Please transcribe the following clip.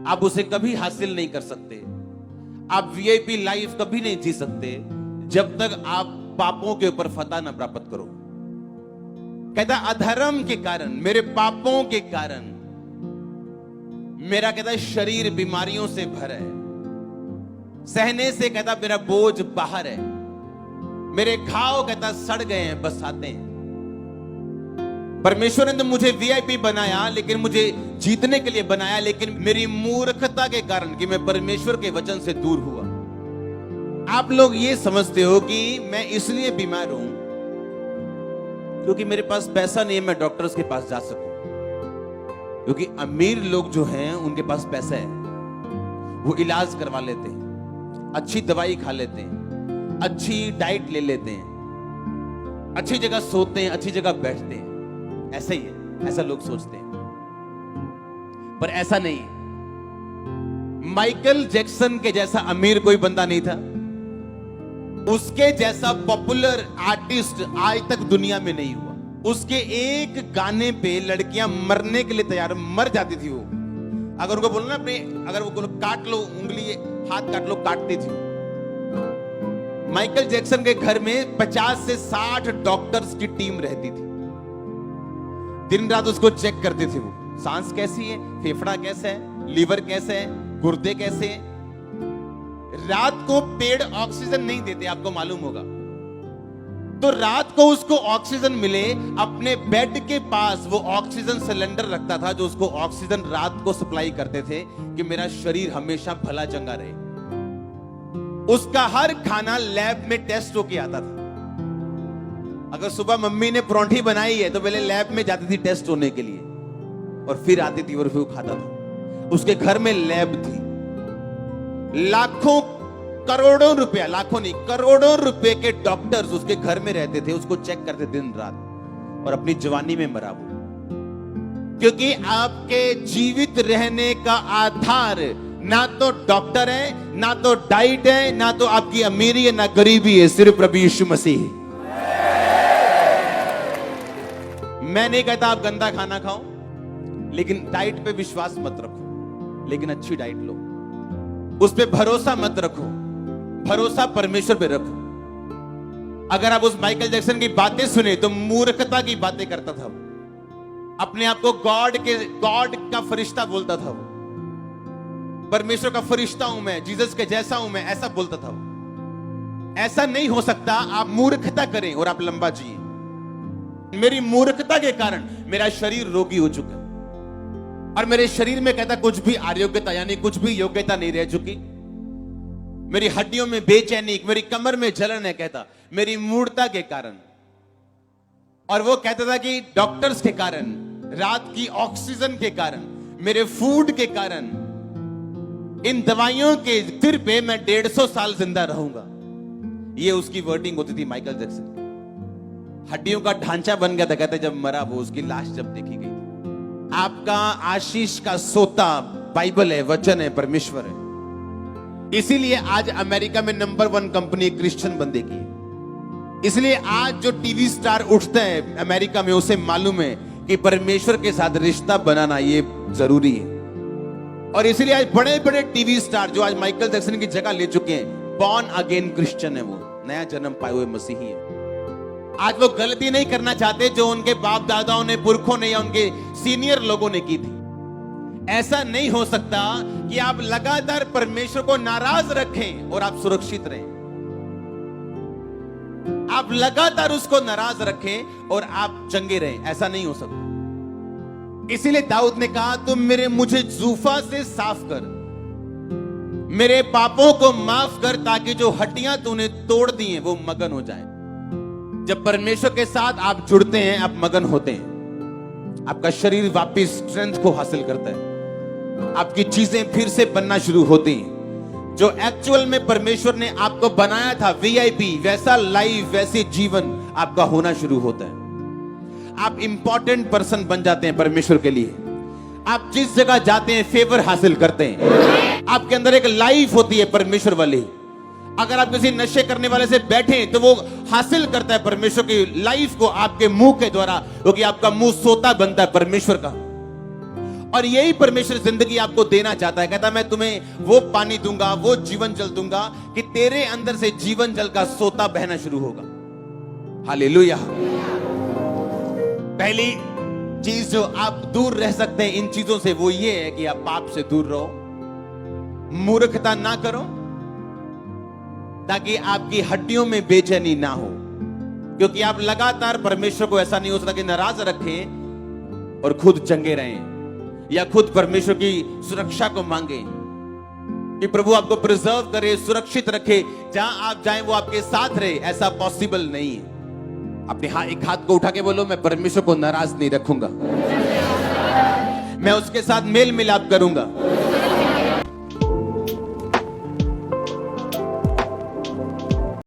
आप उसे कभी हासिल नहीं कर सकते। आप वीआईपी लाइफ कभी नहीं जी सकते जब तक आप पापों के ऊपर फतह ना प्राप्त करो। कहता अधर्म के कारण, मेरे पापों के कारण मेरा कहता शरीर बीमारियों से भरा है, सहने से कहता मेरा बोझ बाहर है, मेरे घाव कहता सड़ गए हैं, बसाते हैं। परमेश्वर ने तो मुझे वीआईपी बनाया, लेकिन मुझे जीतने के लिए बनाया, लेकिन मेरी मूर्खता के कारण कि मैं परमेश्वर के वचन से दूर हुआ। आप लोग ये समझते हो कि मैं इसलिए बीमार हूं क्योंकि मेरे पास पैसा नहीं है मैं डॉक्टर्स के पास जा सकूं। क्योंकि अमीर लोग जो हैं उनके पास पैसा है, वो इलाज करवा लेते हैं, अच्छी दवाई खा लेते हैं, अच्छी डाइट ले लेते हैं, अच्छी जगह सोते हैं, अच्छी जगह बैठते हैं। ऐसा ही है, ऐसा लोग सोचते हैं, पर ऐसा नहीं है। माइकल जैक्सन के जैसा अमीर कोई बंदा नहीं था, उसके जैसा पॉपुलर आर्टिस्ट आज तक दुनिया में नहीं हुआ। उसके एक गाने पे लड़कियां मरने के लिए तैयार, मर जाती थी वो। अगर उनको बोलो ना अपने, अगर वो बोलो काट लो उंगली, हाथ काट लो, काटती थी। माइकल जैक्सन के घर में 50 से 60 डॉक्टर्स की टीम रहती थी, दिन रात उसको चेक करते थे। वो सांस कैसी है, फेफड़ा कैसा है, लीवर कैसा है, गुर्दे कैसे हैं। रात को पेड़ ऑक्सीजन नहीं देते, आपको मालूम होगा, तो रात को उसको ऑक्सीजन मिले, अपने बेड के पास वो ऑक्सीजन सिलेंडर रखता था जो उसको ऑक्सीजन रात को सप्लाई करते थे कि मेरा शरीर हमेशा भला चंगा रहे। उसका हर खाना लैब में टेस्ट होके आता था। अगर सुबह मम्मी ने परोंठी बनाई है तो पहले लैब में जाती थी टेस्ट होने के लिए, और फिर आती थी और फिर वो खाता था। उसके घर में लैब थी। लाखों करोड़ों रुपया, लाखों नहीं करोड़ों रुपए के डॉक्टर्स उसके घर में रहते थे, उसको चेक करते दिन रात, और अपनी जवानी में मरा वो। क्योंकि आपके जीवित रहने का आधार ना तो डॉक्टर है, ना तो डाइट है, ना तो आपकी अमीरी है, ना गरीबी है, सिर्फ प्रभु यीशु मसीह। मैं नहीं कहता आप गंदा खाना खाओ, लेकिन डाइट पे विश्वास मत रखो, लेकिन अच्छी डाइट लो। उस पे भरोसा मत रखो, भरोसा परमेश्वर पे रखो। अगर आप उस माइकल जैक्सन की बातें सुने तो मूर्खता की बातें करता था वो, अपने आप को गॉड का फरिश्ता बोलता था वो, परमेश्वर का फरिश्ता हूं मैं, जीसस के जैसा हूं मैं, ऐसा बोलता था वो। ऐसा नहीं हो सकता। आप मूर्खता करें और आप लंबा जिए। मेरी मूर्खता के कारण मेरा शरीर रोगी हो चुका, और मेरे शरीर में कहता कुछ भी अयोग्यता, यानी कुछ भी योग्यता नहीं रह चुकी। मेरी हड्डियों में बेचैनी, मेरी कमर में जलन है, कहता मेरी मूर्खता के कारण। और वो कहता था कि डॉक्टर्स के कारण, रात की ऑक्सीजन के कारण, मेरे फूड के कारण, इन दवाइयों के सिर पे मैं 150 साल जिंदा रहूंगा। ये उसकी वर्डिंग होती थी माइकल जैक्सन। हड्डियों का ढांचा बन गया था, कहते जब मरा वो, उसकी लाश जब देखी गई। आपका आशीष का सोता बाइबल है, वचन है, परमेश्वर है। इसीलिए आज अमेरिका में नंबर 1 कंपनी क्रिश्चियन बंदे की। इसलिए आज जो टीवी स्टार उठते हैं अमेरिका में, उसे मालूम है कि परमेश्वर के साथ रिश्ता बनाना ये जरूरी है। और इसीलिए आज बड़े बड़े टीवी स्टार जो आज माइकल जैक्सन की जगह ले चुके हैं, बॉर्न अगेन क्रिश्चियन है, वो नया जन्म पाए हुए मसीही है। आज वो गलती नहीं करना चाहते जो उनके बाप दादाओं ने, पुरखों ने या उनके सीनियर लोगों ने की थी। ऐसा नहीं हो सकता कि आप लगातार परमेश्वर को नाराज रखें और आप सुरक्षित रहें। आप लगातार उसको नाराज रखें और आप चंगे रहें, ऐसा नहीं हो सकता। इसीलिए दाऊद ने कहा तुम मुझे जूफा से साफ कर, मेरे पापों को माफ कर, ताकि जो हड्डियां तूने तोड़ दी हैं वो मगन हो जाएं। जब परमेश्वर के साथ आप जुड़ते हैं, आप मगन होते हैं, आपका शरीर वापस स्ट्रेंथ को हासिल करता है, आपकी चीजें फिर से बनना शुरू होती हैं। जो एक्चुअल में परमेश्वर ने आपको बनाया था वीआईपी, वैसा लाइफ, वैसे जीवन आपका होना शुरू होता है। आप इंपॉर्टेंट पर्सन बन जाते हैं परमेश्वर के लिए। आप जिस जगह जाते हैं फेवर हासिल करते हैं। आपके अंदर एक लाइफ होती है परमेश्वर वाली। अगर आप किसी नशे करने वाले से बैठे तो वो हासिल करता है परमेश्वर की लाइफ को आपके मुंह के द्वारा, क्योंकि आपका मुंह सोता बनता है परमेश्वर का। और यही परमेश्वर जिंदगी आपको देना चाहता है। कहता है मैं तुम्हें वो पानी दूंगा, वो जीवन जल दूंगा कि तेरे अंदर से जीवन जल का सोता बहना शुरू होगा। हालेलुया। पहली चीज जो आप दूर रह सकते हैं इन चीजों से वो ये है कि आप पाप से दूर रहो, मूर्खता ना करो, ताकि आपकी हड्डियों में बेचैनी ना हो। क्योंकि आप लगातार परमेश्वर को ऐसा नहीं हो सकता कि नाराज रखें और खुद चंगे रहें, या खुद परमेश्वर की सुरक्षा को मांगे कि प्रभु आपको प्रिजर्व करे, सुरक्षित रखे, जहां आप जाएं वो आपके साथ रहे। ऐसा पॉसिबल नहीं है। अपने एक हाथ को उठा के बोलो, मैं परमेश्वर को नाराज नहीं रखूंगा, मैं उसके साथ मेल मिलाप करूंगा।